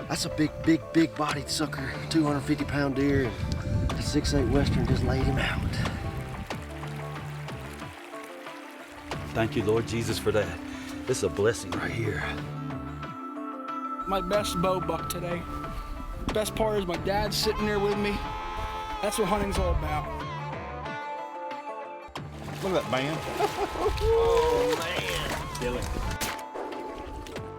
That's a big bodied sucker. 250-pound deer. And a 6'8" Western just laid him out. Thank you, Lord Jesus, for that. This is a blessing right here. My best bow buck today. Best part is my dad's sitting there with me. That's what hunting's all about. Look at that band. Oh, man. Kill it.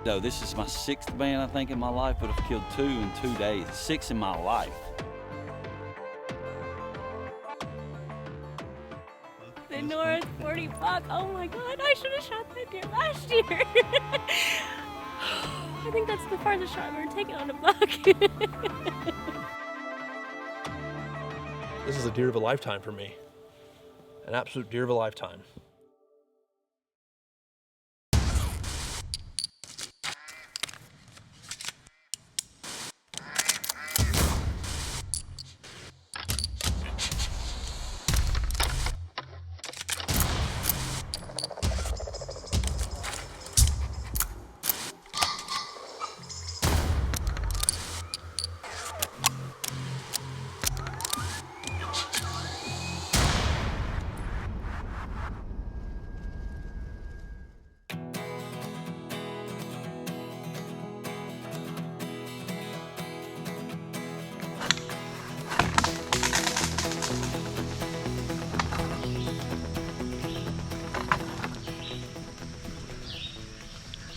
No, this is my 6th band, I think, in my life, but I've killed 2 in 2 days. 6 in my life. The North 40 buck. Oh my God, I should have shot that deer last year. I think that's the farthest shot I've ever taken on a buck. This is a deer of a lifetime for me. An absolute deer of a lifetime.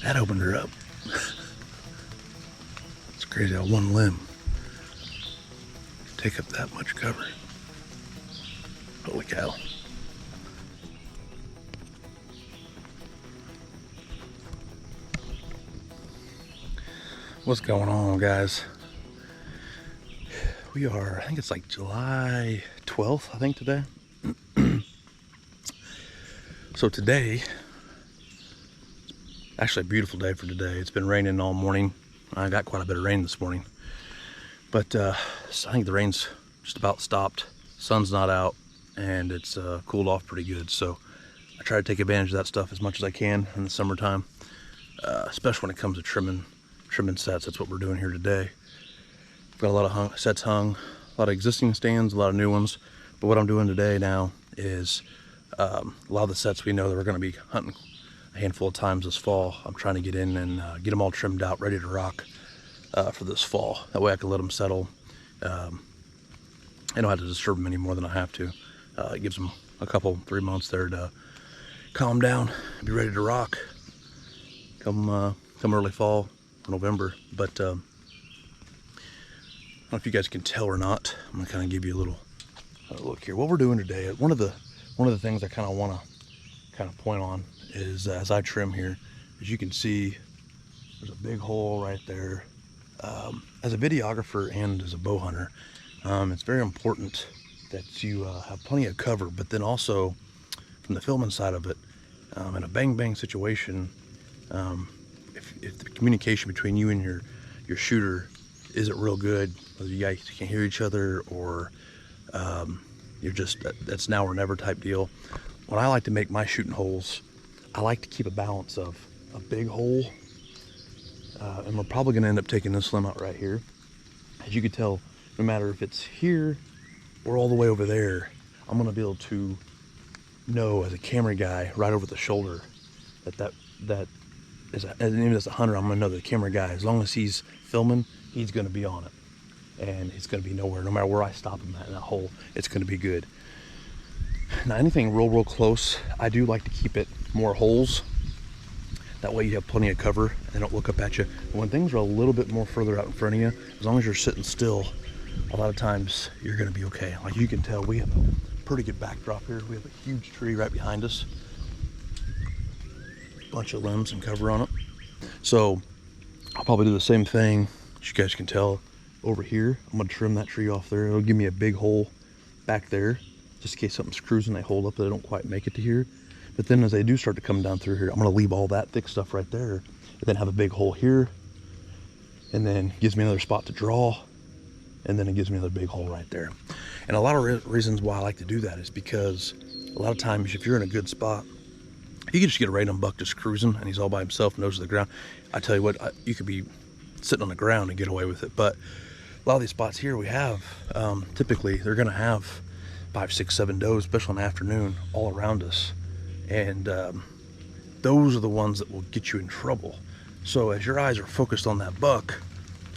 That opened her up. It's crazy how one limb can take up that much cover. Holy cow. What's going on, guys? We are, I think it's like July 12th, I think today. So today, actually a beautiful day for today. It's been raining all morning. I got quite a bit of rain this morning, but I think the rain's just about stopped. Sun's not out, and it's cooled off pretty good. So I try to take advantage of that stuff as much as I can in the summertime, especially when it comes to trimming sets. That's what we're doing here today. I've got a lot of sets hung, a lot of existing stands, a lot of new ones. But what I'm doing today now is a lot of the sets we know that we're going to be hunting a handful of times this fall. I'm trying to get in and get them all trimmed out, ready to rock for this fall. That way I can let them settle. I don't have to disturb them any more than I have to. It gives them a couple, 3 months there to calm down, be ready to rock come early fall, November. But I don't know if you guys can tell or not. I'm gonna kind of give you a little look here. What we're doing today, one of the things I kind of want to point on is as I trim here, as you can see, there's a big hole right there. As a videographer and as a bow hunter, it's very important that you have plenty of cover, but then also from the filming side of it, in a bang situation, if the communication between you and your shooter isn't real good, whether you guys can't hear each other or you're just, that's now or never type deal. When I like to make my shooting holes, I like to keep a balance of a big hole, and we're probably going to end up taking this limb out right here. As you can tell, no matter if it's here or all the way over there, I'm going to be able to know as a camera guy right over the shoulder that is even as a hunter, I'm going to know the camera guy, as long as he's filming, he's going to be on it, and he's going to be nowhere, no matter where I stop him in that hole, it's going to be good. Now anything real close, I do like to keep it more holes. That way you have plenty of cover and they don't look up at you. But when things are a little bit more further out in front of you, as long as you're sitting still, a lot of times you're going to be okay. Like you can tell, we have a pretty good backdrop here. We have a huge tree right behind us, bunch of limbs and cover on it. So I'll probably do the same thing, as you guys can tell, over here. I'm going to trim that tree off there. It'll give me a big hole back there, just in case something's cruising, they hold up, they don't quite make it to here. But then as they do start to come down through here, I'm going to leave all that thick stuff right there, and then have a big hole here, and then gives me another spot to draw, and then it gives me another big hole right there. And a lot of reasons why I like to do that is because a lot of times if you're in a good spot, you can just get a random buck just cruising and he's all by himself, nose to the ground. I tell you what, you could be sitting on the ground and get away with it. But a lot of these spots here we have, typically they're gonna have 5, 6, 7 does, especially in the afternoon, all around us. And those are the ones that will get you in trouble. So as your eyes are focused on that buck,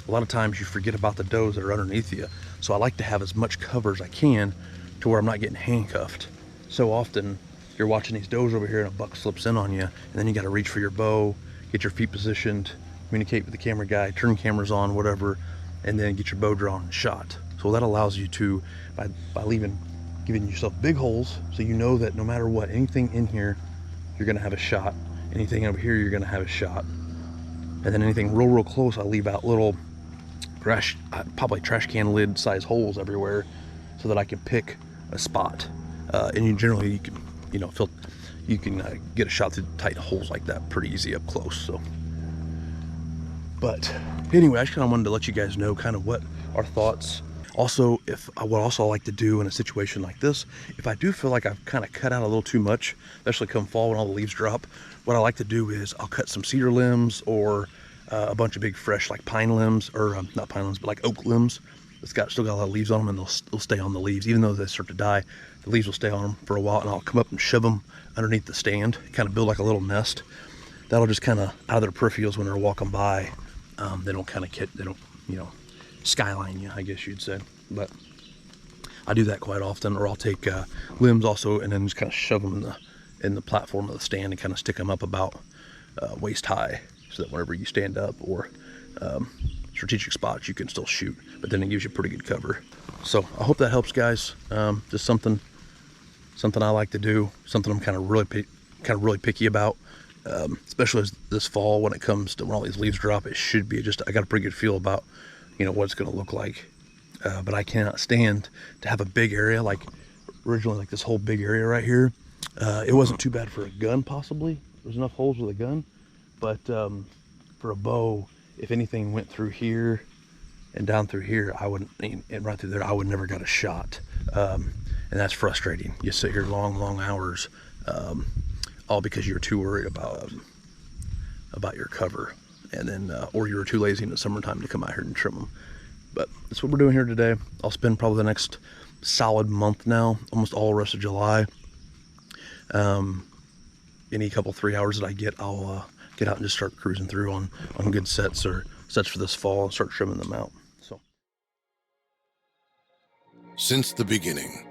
a lot of times you forget about the does that are underneath you. So I like to have as much cover as I can to where I'm not getting handcuffed. So often you're watching these does over here and a buck slips in on you, and then you got to reach for your bow, get your feet positioned, communicate with the camera guy, turn cameras on, whatever, and then get your bow drawn and shot. So that allows you to, by giving yourself big holes, so you know that no matter what, anything in here, you're gonna have a shot. Anything over here, you're gonna have a shot. And then anything real close, I leave out little probably trash can lid size holes everywhere, so that I can pick a spot. And you generally, you can get a shot through tight holes like that pretty easy up close. So, but anyway, I just kind of wanted to let you guys know kind of what our thoughts. Also, what I like to do in a situation like this, if I do feel like I've kind of cut out a little too much, especially come fall when all the leaves drop, what I like to do is I'll cut some cedar limbs or a bunch of big fresh like pine limbs, or not pine limbs, but like oak limbs. It's still got a lot of leaves on them, and they'll stay on the leaves. Even though they start to die, the leaves will stay on them for a while, and I'll come up and shove them underneath the stand, kind of build like a little nest. That'll just kind of, out of their peripherals when they're walking by, they don't skyline you, I guess you'd say. But I do that quite often. Or I'll take limbs also and then just kind of shove them in the platform of the stand and kind of stick them up about waist high, so that whenever you stand up or strategic spots, you can still shoot, but then it gives you pretty good cover. So I hope that helps, guys. Just something I like to do, something I'm kind of really picky about, especially as this fall when it comes to when all these leaves drop. It should be I got a pretty good feel about what it's going to look like. But I cannot stand to have a big area, like originally, like this whole big area right here. It wasn't too bad for a gun, possibly. There's enough holes with a gun, but for a bow, if anything went through here and down through here, and right through there, I would never got a shot. And that's frustrating. You sit here long hours, all because you're too worried about your cover, and then or you were too lazy in the summertime to come out here and trim them. But that's what we're doing here today. I'll spend probably the next solid month now, almost all the rest of July. Any couple 3 hours that I get, I'll get out and just start cruising through on good sets or sets for this fall and start trimming them out. So, since the beginning,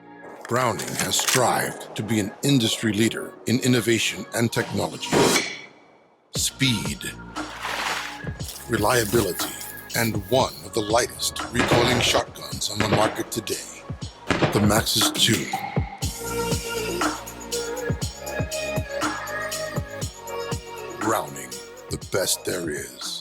Browning has strived to be an industry leader in innovation and technology, speed, reliability, and one of the lightest recoiling shotguns on the market today, the Maxxis 2. Browning, the best there is.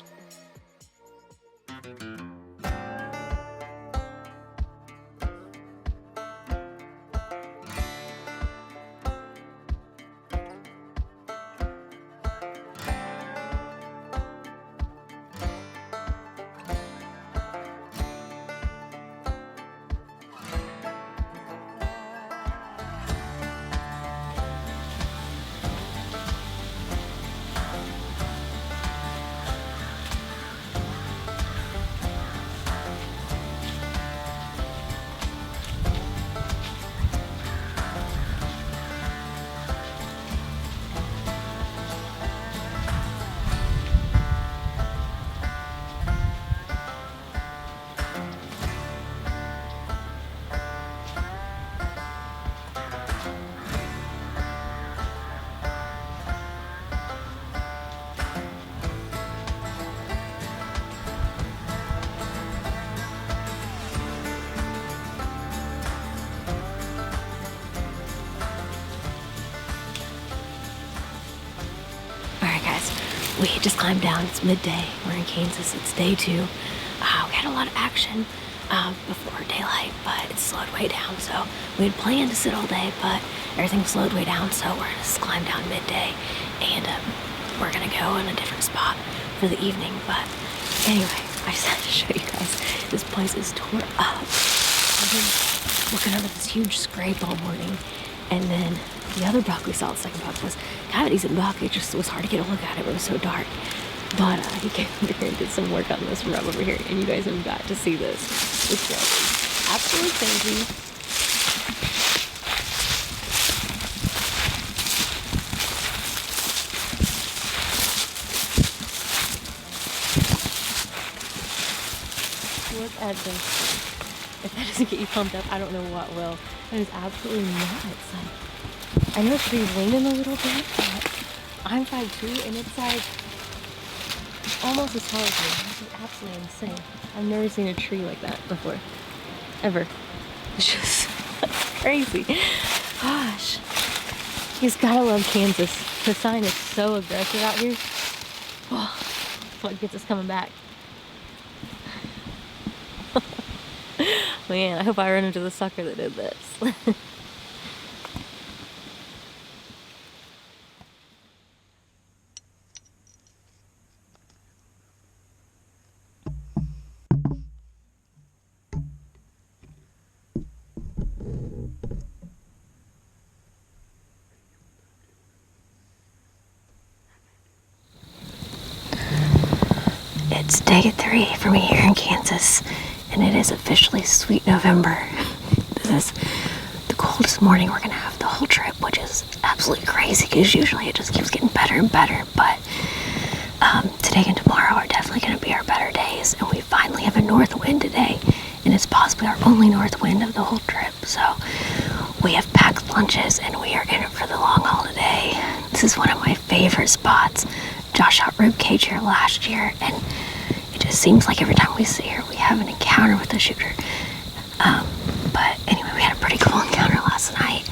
We just climbed down. It's midday. We're in Kansas. It's day 2. We had a lot of action before daylight, but it slowed way down. So we had planned to sit all day, but everything slowed way down. So we're gonna just climb down midday, and we're gonna go in a different spot for the evening. But anyway, I just had to show you guys. This place is tore up. I've been looking over this huge scrape all morning, and then the other buck we saw, the second buck, was kind of a decent buck. It just was hard to get a look at it. It was so dark. But he came over here and did some work on this from right over here, and you guys have got to see this. This job is absolutely crazy. Look at this. If that doesn't get you pumped up, I don't know what will. That is absolutely nuts. Like, I know it should be leaning a little bit, but I'm 5'2", and it's like almost as tall as me. This is absolutely insane. I've never seen a tree like that before. Ever. It's just crazy. Gosh. He's gotta love Kansas. The sign is so aggressive out here. Oh, that's what gets us coming back. Man, I hope I run into the sucker that did this. It's day 3 for me here in Kansas, and it is officially sweet November. This is the coldest morning we're gonna have the whole trip, which is absolutely crazy because usually it just keeps getting better and better. But today and tomorrow are definitely gonna be our better days, and we finally have a north wind today, and it's possibly our only north wind of the whole trip. So we have packed lunches, and we are in it for the long haul today. This is one of my favorite spots. Josh shot ribcage here last year, and it just seems like every time we see her, we have an encounter with the shooter. But anyway, we had a pretty cool encounter last night.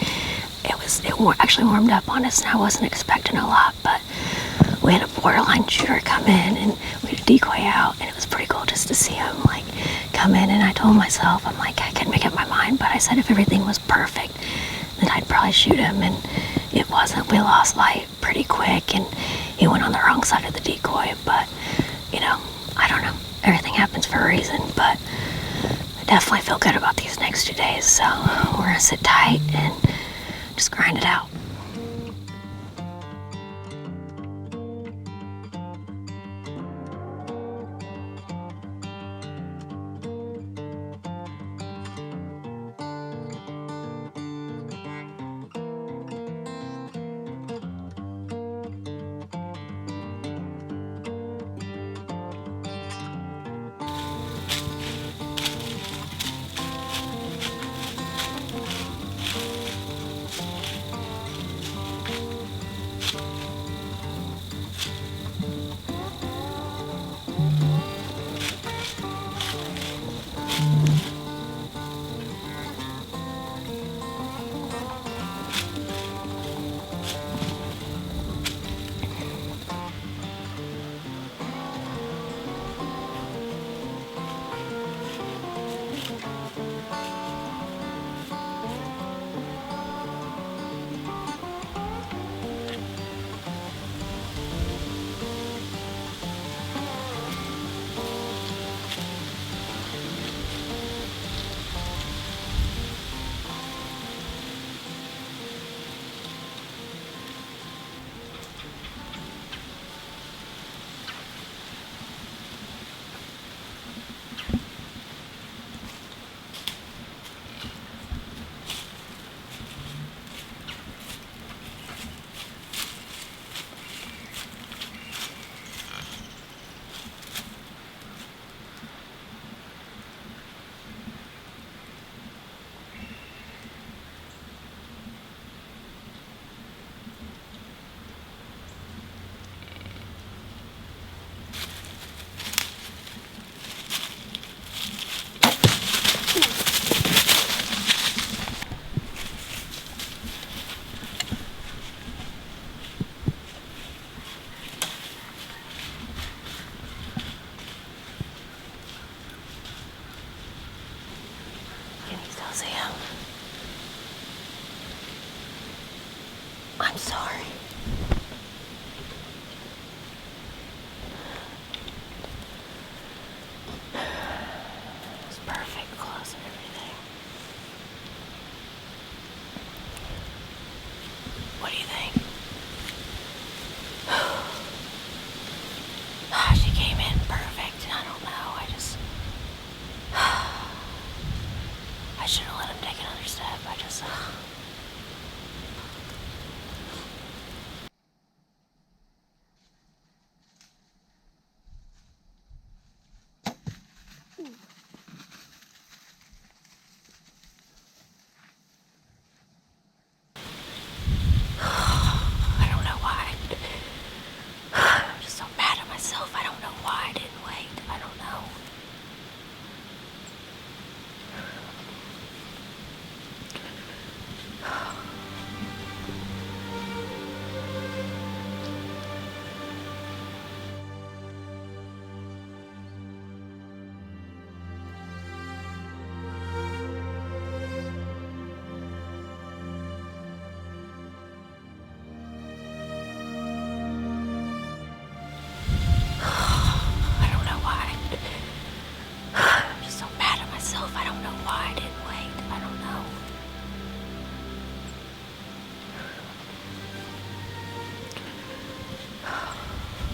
It actually warmed up on us, and I wasn't expecting a lot, but we had a borderline shooter come in, and we had a decoy out, and it was pretty cool just to see him like come in. And I told myself, I'm like, I couldn't make up my mind, but I said if everything was perfect, then I'd probably shoot him, and it wasn't. We lost light pretty quick, and he went on the wrong side of the decoy. But you know, I don't know, everything happens for a reason. But I definitely feel good about these next 2 days, so we're gonna sit tight and just grind it out.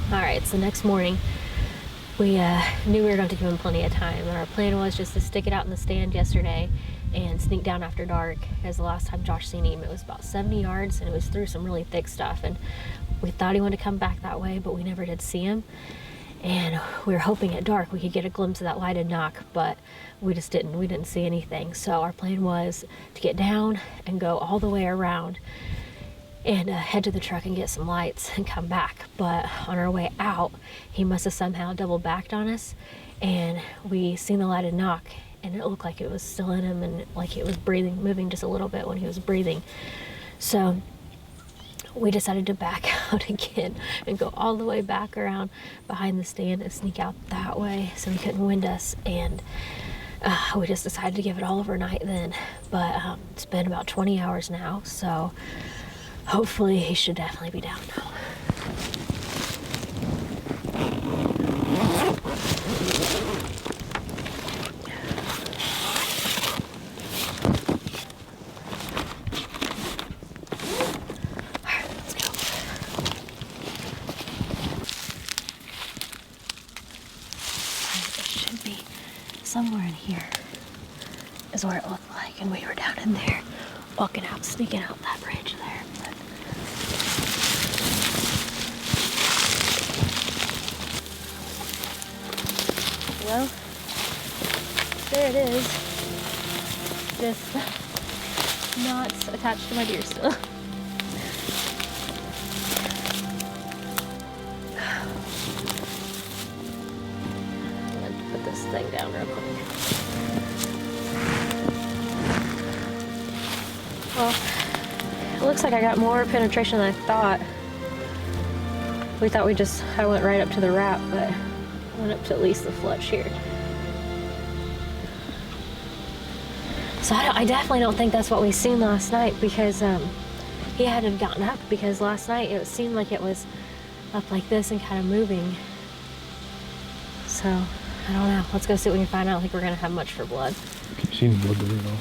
All right, so next morning, we knew we were going to give him plenty of time, and our plan was just to stick it out in the stand yesterday and sneak down after dark. As the last time Josh seen him, it was about 70 yards, and it was through some really thick stuff, and we thought he wanted to come back that way, but we never did see him. And we were hoping at dark we could get a glimpse of that lighted knock, but we just didn't. We didn't see anything. So our plan was to get down and go all the way around and head to the truck and get some lights and come back. But on our way out, he must have somehow double backed on us, and we seen the lighted knock, and it looked like it was still in him, and like it was breathing, moving just a little bit when he was breathing. So we decided to back out again and go all the way back around behind the stand and sneak out that way so he couldn't wind us. And we just decided to give it all overnight then. But it's been about 20 hours now, so hopefully he should definitely be down now. Somewhere in here is where it looked like, and we were down in there, walking out, sneaking out that bridge there. But well, there it is. Just not attached to my deer still. Put this thing down real quick. Well, it looks like I got more penetration than I thought. We thought I went right up to the wrap, but I went up to at least the fletch here. So I definitely don't think that's what we seen last night, because he had to have gotten up, because last night it seemed like it was up like this and kind of moving. So I don't know. Let's go see what we can find out. I don't think we're going to have much for blood. Can you see any blood there at all?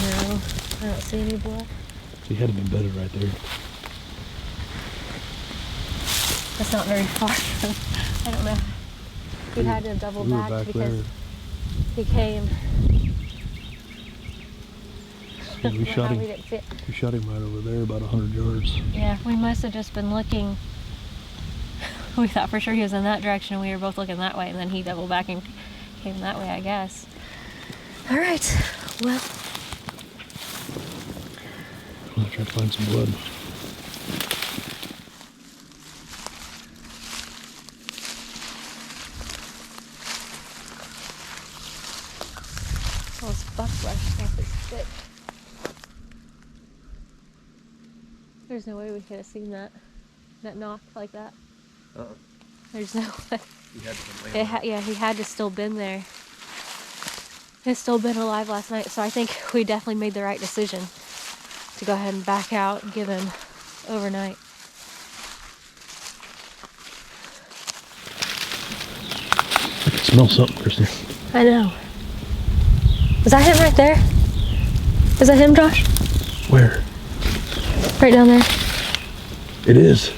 No, I don't see any blood. He had to be bedded right there. That's not very far from, I don't know. He had to double We were back because there. he came. Yeah, we shot We him. didn't see it. We shot him right over there, about 100 yards. Yeah, we must have just been looking. We thought for sure he was in that direction, and we were both looking that way, and then he doubled back and came that way, I guess. All right, well. I'm gonna try to find some blood. Well, this buckflesh stuff is thick. There's no way we could have seen that knock like that. There's no way. He had to still been there. He's still been alive last night, so I think we definitely made the right decision to go ahead and back out and give him overnight. I can smell something, Kristen. I know. Was that him right there? Is that him, Josh? Where? Right down there. It is.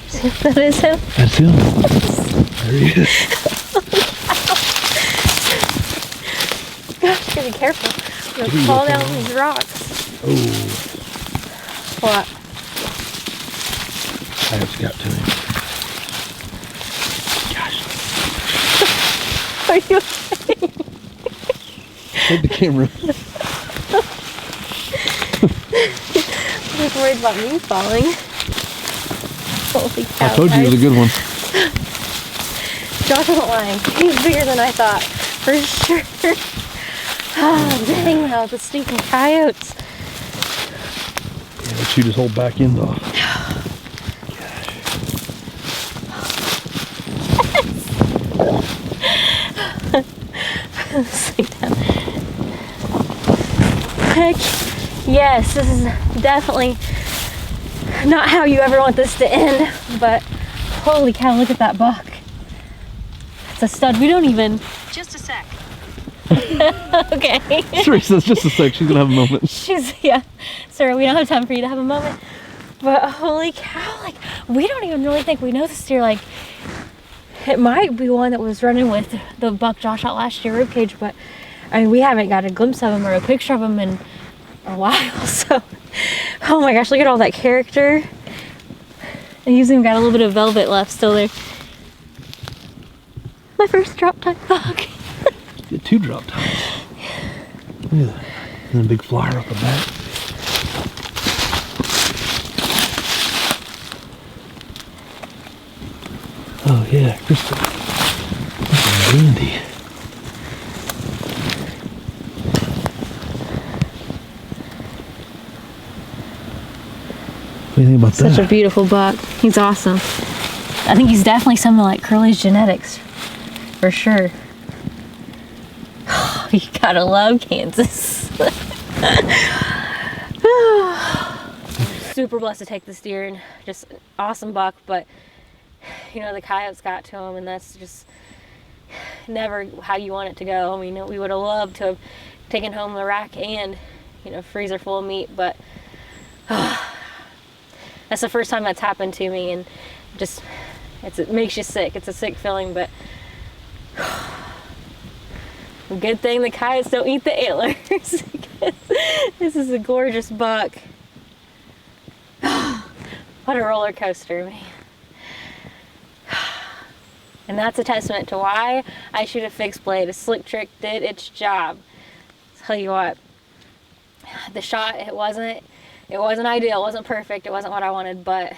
That is him? That's him. There he is. Gosh, gotta be careful. You'll fall down these rocks. Oh, What? I just got to him. Gosh. Are you okay? Hold the camera. I'm just worried about me falling. Holy cow, I told you it was a good one. Josh wasn't lying. He's bigger than I thought. For sure. Oh, dang though, the stinking coyotes. Yeah, let's shoot his whole back end off. Sit down. Heck yes, this is definitely not how you ever want this to end, but holy cow, look at that buck. It's a stud. We don't even... Just a sec. Okay. Teresa says just a sec, she's gonna have a moment. Yeah. Sir, we don't have time for you to have a moment. But holy cow, like, we don't even really think we know this deer. Like, it might be one that was running with the buck Josh shot last year, ribcage, but I mean, we haven't got a glimpse of him or a picture of him in a while. So, oh my gosh, look at all that character. And he's even got a little bit of velvet left still there. My first drop tine buck. Get 2 drop tines. Look at that. And a big flyer up the back. Oh yeah, Kristen. That's dandy. What do you think about that? Such a beautiful buck. He's awesome. I think he's definitely something like Curly's genetics, for sure. You gotta love Kansas. Super blessed to take this deer, and just an awesome buck, but you know, the coyotes got to him, and that's just never how you want it to go. I mean, we would have loved to have taken home the rack and, you know, freezer full of meat, but that's the first time that's happened to me, and just, it makes you sick. It's a sick feeling, but good thing the coyotes don't eat the antlers. This is a gorgeous buck. What a roller coaster, man. And that's a testament to why I shoot a fixed blade. A slick trick did its job. Tell you what, the shot, it wasn't ideal, it wasn't perfect, it wasn't what I wanted, but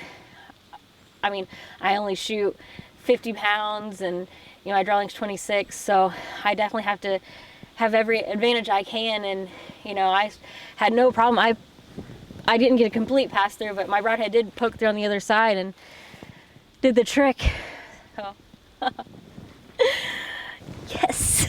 I mean, I only shoot 50 pounds, and you know, I draw length 26, so I definitely have to have every advantage I can. And you know, I had no problem. I didn't get a complete pass through, but my broadhead did poke through on the other side and did the trick. So yes.